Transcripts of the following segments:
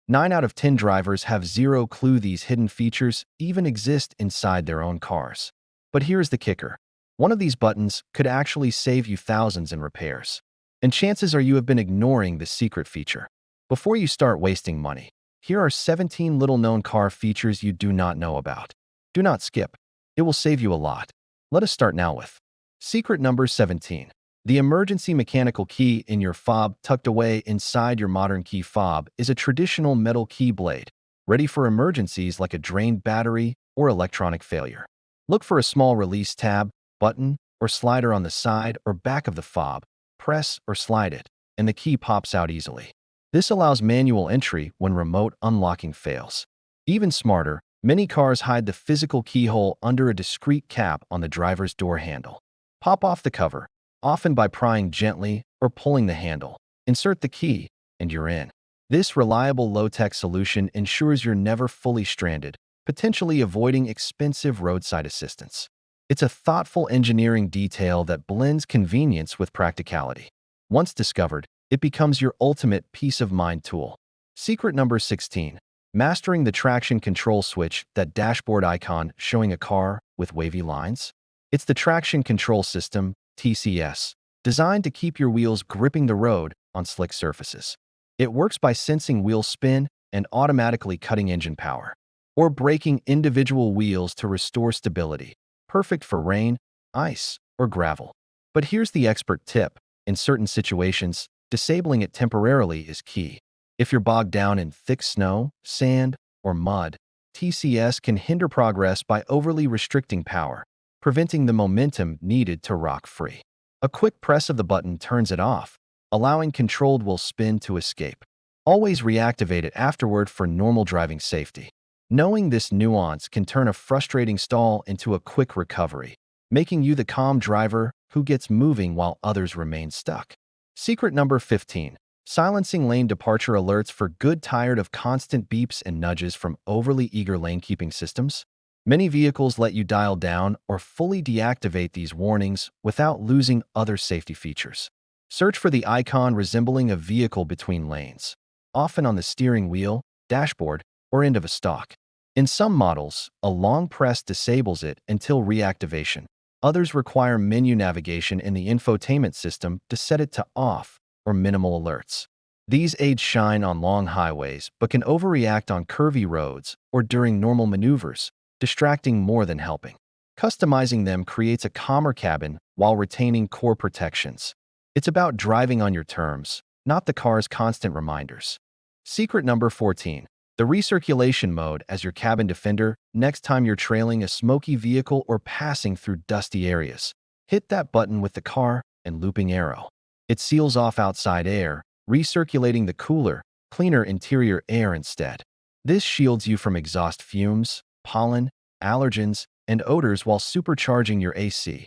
9 out of 10 drivers have zero clue these hidden features even exist inside their own cars. But here's the kicker. One of these buttons could actually save you thousands in repairs. And chances are you have been ignoring this secret feature. Before you start wasting money, here are 17 little-known car features you do not know about. Do not skip. It will save you a lot. Let us start now with secret number 17. The emergency mechanical key in your fob. Tucked away inside your modern key fob is a traditional metal key blade, ready for emergencies like a drained battery or electronic failure. Look for a small release tab, button, or slider on the side or back of the fob. Press or slide it, and the key pops out easily. This allows manual entry when remote unlocking fails. Even smarter, many cars hide the physical keyhole under a discreet cap on the driver's door handle. Pop off the cover, often by prying gently or pulling the handle. Insert the key, and you're in. This reliable low-tech solution ensures you're never fully stranded, potentially avoiding expensive roadside assistance. It's a thoughtful engineering detail that blends convenience with practicality. Once discovered, it becomes your ultimate peace of mind tool. Secret number 16. Mastering the traction control switch, that dashboard icon showing a car with wavy lines. It's the traction control system, TCS, designed to keep your wheels gripping the road on slick surfaces. It works by sensing wheel spin and automatically cutting engine power, or braking individual wheels to restore stability, perfect for rain, ice, or gravel. But here's the expert tip. In certain situations, disabling it temporarily is key. If you're bogged down in thick snow, sand, or mud, TCS can hinder progress by overly restricting power, preventing the momentum needed to rock free. A quick press of the button turns it off, allowing controlled wheel spin to escape. Always reactivate it afterward for normal driving safety. Knowing this nuance can turn a frustrating stall into a quick recovery, making you the calm driver who gets moving while others remain stuck. Secret number 15. Silencing lane departure alerts for good. Tired of constant beeps and nudges from overly eager lane-keeping systems? Many vehicles let you dial down or fully deactivate these warnings without losing other safety features. Search for the icon resembling a vehicle between lanes, often on the steering wheel, dashboard, or end of a stalk. In some models, a long press disables it until reactivation. Others require menu navigation in the infotainment system to set it to off or minimal alerts. These aids shine on long highways but can overreact on curvy roads or during normal maneuvers, distracting more than helping. Customizing them creates a calmer cabin while retaining core protections. It's about driving on your terms, not the car's constant reminders. Secret number 14. The recirculation mode as your cabin defender. Next time you're trailing a smoky vehicle or passing through dusty areas, hit that button with the car and looping arrow. It seals off outside air, recirculating the cooler, cleaner interior air instead. This shields you from exhaust fumes, pollen, allergens, and odors while supercharging your AC,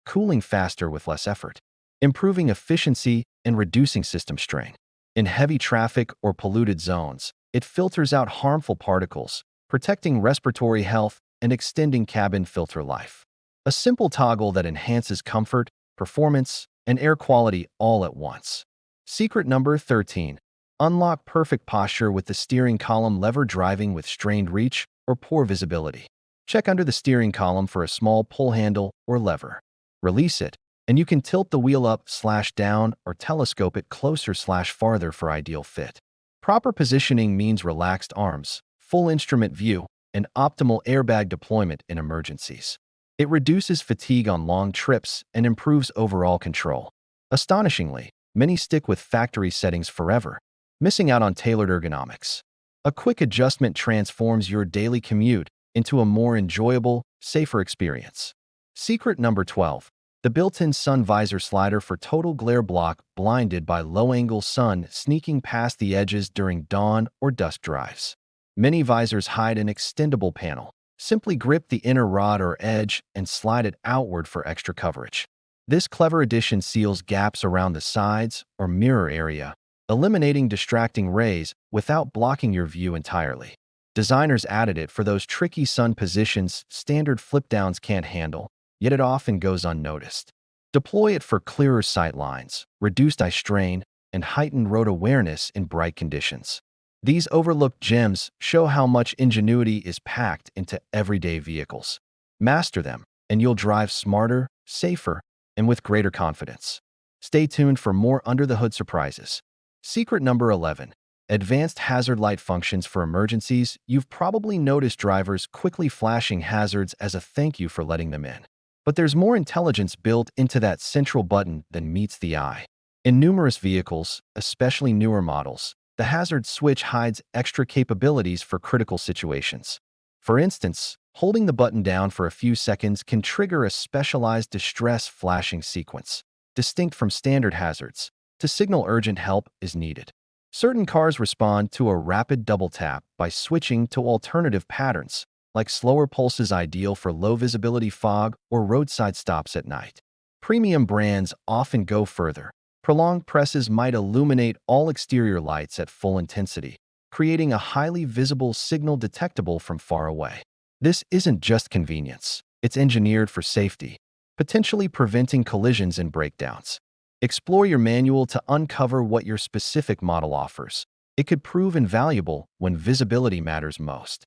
cooling faster with less effort, improving efficiency and reducing system strain. In heavy traffic or polluted zones, it filters out harmful particles, protecting respiratory health and extending cabin filter life. A simple toggle that enhances comfort, performance, and air quality all at once. Secret number 13. Unlock perfect posture with the steering column lever. Driving with strained reach or poor visibility? Check under the steering column for a small pull handle or lever. Release it, and you can tilt the wheel up/down or telescope it closer/farther for ideal fit. Proper positioning means relaxed arms, full instrument view, and optimal airbag deployment in emergencies. It reduces fatigue on long trips and improves overall control. Astonishingly, many stick with factory settings forever, missing out on tailored ergonomics. A quick adjustment transforms your daily commute into a more enjoyable, safer experience. Secret number 12. The built-in sun visor slider for total glare block. Blinded by low-angle sun sneaking past the edges during dawn or dusk drives. Many visors hide an extendable panel. Simply grip the inner rod or edge and slide it outward for extra coverage. This clever addition seals gaps around the sides or mirror area, eliminating distracting rays without blocking your view entirely. Designers added it for those tricky sun positions standard flip-downs can't handle, yet it often goes unnoticed. Deploy it for clearer sight lines, reduced eye strain, and heightened road awareness in bright conditions. These overlooked gems show how much ingenuity is packed into everyday vehicles. Master them, and you'll drive smarter, safer, and with greater confidence. Stay tuned for more under-the-hood surprises. Secret number 11. Advanced hazard light functions for emergencies. You've probably noticed drivers quickly flashing hazards as a thank you for letting them in. But there's more intelligence built into that central button than meets the eye. In numerous vehicles, especially newer models, the hazard switch hides extra capabilities for critical situations. For instance, holding the button down for a few seconds can trigger a specialized distress flashing sequence, distinct from standard hazards, to signal urgent help is needed. Certain cars respond to a rapid double tap by switching to alternative patterns, like slower pulses ideal for low-visibility fog or roadside stops at night. Premium brands often go further. Prolonged presses might illuminate all exterior lights at full intensity, creating a highly visible signal detectable from far away. This isn't just convenience, it's engineered for safety, potentially preventing collisions and breakdowns. Explore your manual to uncover what your specific model offers. It could prove invaluable when visibility matters most.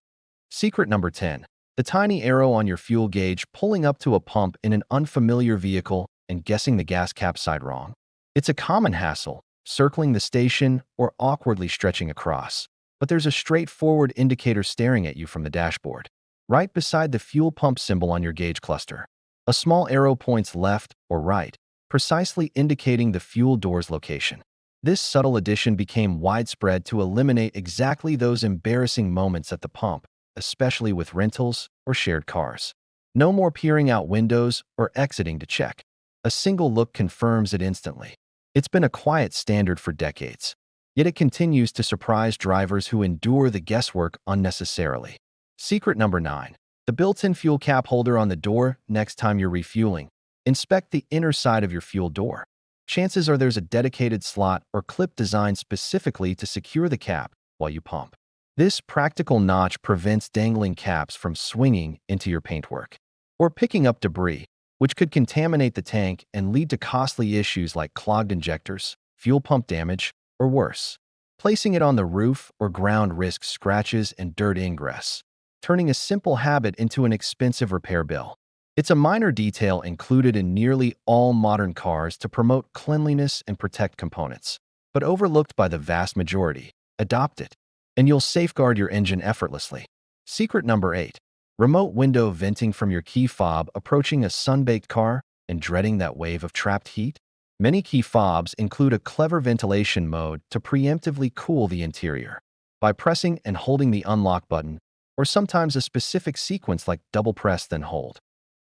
Secret number 10. The tiny arrow on your fuel gauge pulling up to a pump in an unfamiliar vehicle and guessing the gas cap side wrong. It's a common hassle, circling the station or awkwardly stretching across. But there's a straightforward indicator staring at you from the dashboard, right beside the fuel pump symbol on your gauge cluster. A small arrow points left or right, precisely indicating the fuel door's location. This subtle addition became widespread to eliminate exactly those embarrassing moments at the pump, especially with rentals or shared cars. No more peering out windows or exiting to check. A single look confirms it instantly. It's been a quiet standard for decades, yet it continues to surprise drivers who endure the guesswork unnecessarily. Secret number 9. The built-in fuel cap holder on the door. Next time you're refueling, inspect the inner side of your fuel door. Chances are there's a dedicated slot or clip designed specifically to secure the cap while you pump. This practical notch prevents dangling caps from swinging into your paintwork or picking up debris, which could contaminate the tank and lead to costly issues like clogged injectors, fuel pump damage, or worse. Placing it on the roof or ground risks scratches and dirt ingress, turning a simple habit into an expensive repair bill. It's a minor detail included in nearly all modern cars to promote cleanliness and protect components, but overlooked by the vast majority. Adopt it, and you'll safeguard your engine effortlessly. Secret number 8. Remote window venting from your key fob. Approaching a sun-baked car and dreading that wave of trapped heat? Many key fobs include a clever ventilation mode to preemptively cool the interior. By pressing and holding the unlock button, or sometimes a specific sequence like double press then hold,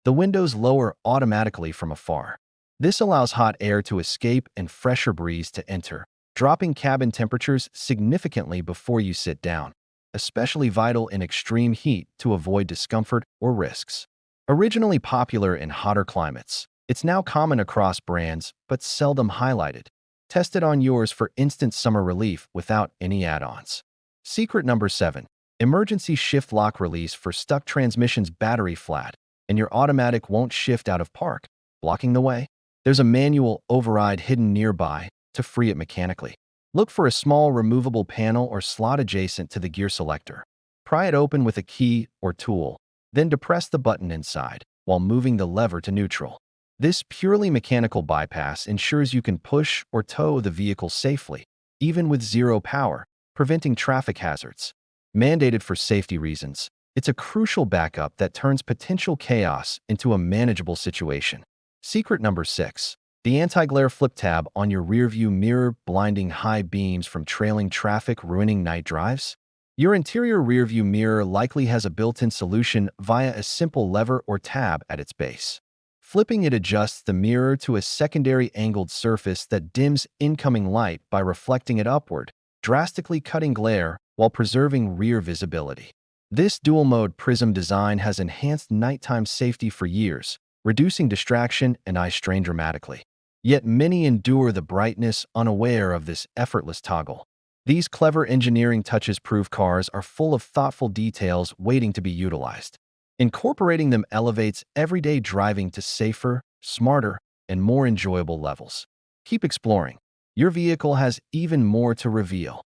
the windows lower automatically from afar. This allows hot air to escape and fresher breeze to enter, dropping cabin temperatures significantly before you sit down, especially vital in extreme heat to avoid discomfort or risks. Originally popular in hotter climates, it's now common across brands but seldom highlighted. Test it on yours for instant summer relief without any add-ons. Secret number 7. Emergency shift lock release for stuck transmissions. Battery flat, and your automatic won't shift out of park, blocking the way? There's a manual override hidden nearby to free it mechanically. Look for a small removable panel or slot adjacent to the gear selector. Pry it open with a key or tool, then depress the button inside while moving the lever to neutral. This purely mechanical bypass ensures you can push or tow the vehicle safely, even with zero power, preventing traffic hazards. Mandated for safety reasons, it's a crucial backup that turns potential chaos into a manageable situation. Secret number 6. The anti-glare flip tab on your rearview mirror. Blinding high beams from trailing traffic ruining night drives? Your interior rearview mirror likely has a built-in solution via a simple lever or tab at its base. Flipping it adjusts the mirror to a secondary angled surface that dims incoming light by reflecting it upward, drastically cutting glare while preserving rear visibility. This dual-mode prism design has enhanced nighttime safety for years, reducing distraction and eye strain dramatically. Yet many endure the brightness unaware of this effortless toggle. These clever engineering touches prove cars are full of thoughtful details waiting to be utilized. Incorporating them elevates everyday driving to safer, smarter, and more enjoyable levels. Keep exploring. Your vehicle has even more to reveal.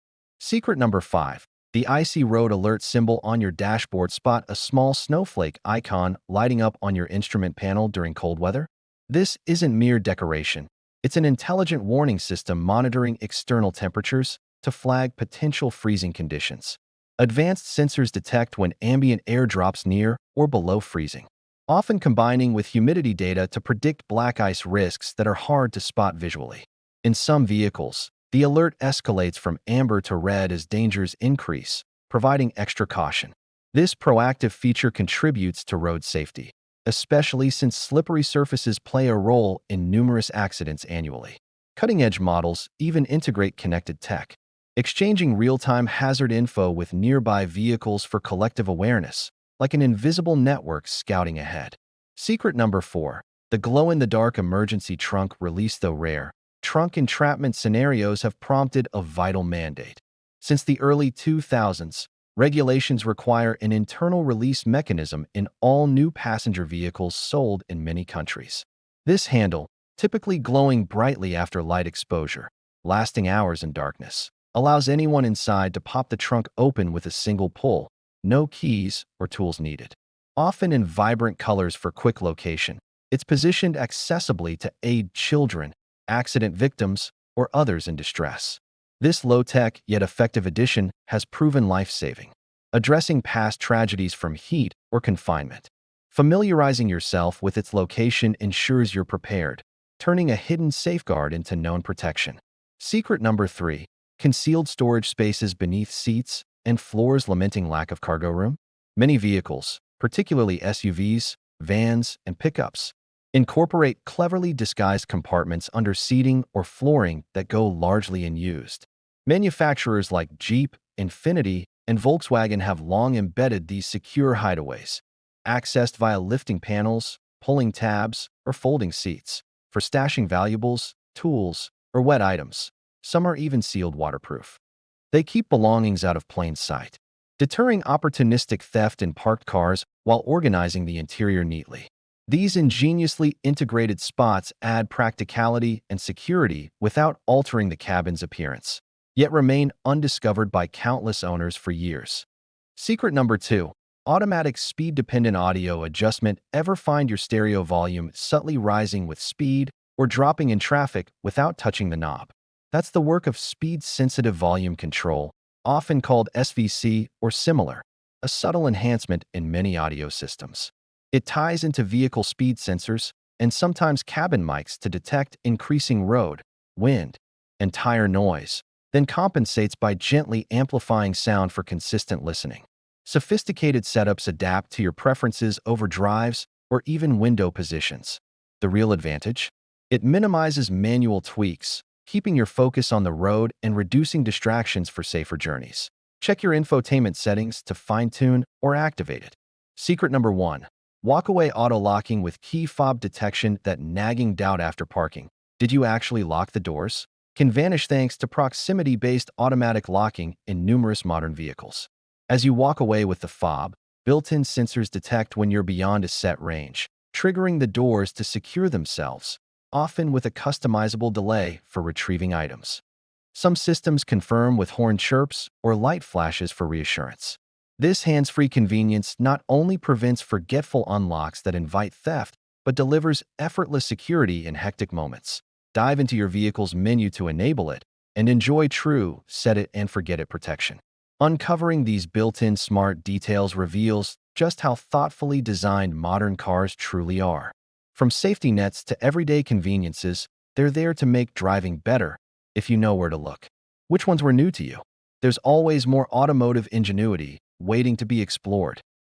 Secret number 5. The icy road alert symbol on your dashboard. Spot a small snowflake icon lighting up on your instrument panel during cold weather? This isn't mere decoration. It's an intelligent warning system monitoring external temperatures to flag potential freezing conditions. Advanced sensors detect when ambient air drops near or below freezing, often combining with humidity data to predict black ice risks that are hard to spot visually. In some vehicles, the alert escalates from amber to red as dangers increase, providing extra caution. This proactive feature contributes to road safety, especially since slippery surfaces play a role in numerous accidents annually. Cutting-edge models even integrate connected tech, exchanging real-time hazard info with nearby vehicles for collective awareness, like an invisible network scouting ahead. Secret number 4. The glow-in-the-dark emergency trunk release. Though rare, trunk entrapment scenarios have prompted a vital mandate. Since the early 2000s, regulations require an internal release mechanism in all new passenger vehicles sold in many countries. This handle, typically glowing brightly after light exposure, lasting hours in darkness, allows anyone inside to pop the trunk open with a single pull, no keys or tools needed. Often in vibrant colors for quick location, it's positioned accessibly to aid children, accident victims, or others in distress. This low-tech yet effective addition has proven life-saving, addressing past tragedies from heat or confinement. Familiarizing yourself with its location ensures you're prepared, turning a hidden safeguard into known protection. Secret number 3. Concealed storage spaces beneath seats and floors. Lamenting lack of cargo room? Many vehicles, particularly SUVs, vans, and pickups, incorporate cleverly disguised compartments under seating or flooring that go largely unused. Manufacturers like Jeep, Infiniti, and Volkswagen have long embedded these secure hideaways, accessed via lifting panels, pulling tabs, or folding seats, for stashing valuables, tools, or wet items. Some are even sealed waterproof. They keep belongings out of plain sight, deterring opportunistic theft in parked cars while organizing the interior neatly. These ingeniously integrated spots add practicality and security without altering the cabin's appearance, yet remain undiscovered by countless owners for years. Secret number 2. Automatic speed-dependent audio adjustment. Ever find your stereo volume subtly rising with speed or dropping in traffic without touching the knob? That's the work of speed-sensitive volume control, often called SVC or similar, a subtle enhancement in many audio systems. It ties into vehicle speed sensors and sometimes cabin mics to detect increasing road, wind, and tire noise, then compensates by gently amplifying sound for consistent listening. Sophisticated setups adapt to your preferences over drives or even window positions. The real advantage? It minimizes manual tweaks, keeping your focus on the road and reducing distractions for safer journeys. Check your infotainment settings to fine-tune or activate it. Secret number 1. Walkaway auto-locking with key fob detection. That nagging doubt after parking, did you actually lock the doors, can vanish thanks to proximity-based automatic locking in numerous modern vehicles. As you walk away with the fob, built-in sensors detect when you're beyond a set range, triggering the doors to secure themselves, often with a customizable delay for retrieving items. Some systems confirm with horn chirps or light flashes for reassurance. This hands-free convenience not only prevents forgetful unlocks that invite theft, but delivers effortless security in hectic moments. Dive into your vehicle's menu to enable it and enjoy true set-it-and-forget-it protection. Uncovering these built-in smart details reveals just how thoughtfully designed modern cars truly are. From safety nets to everyday conveniences, they're there to make driving better if you know where to look. Which ones were new to you? There's always more automotive ingenuity waiting to be explored.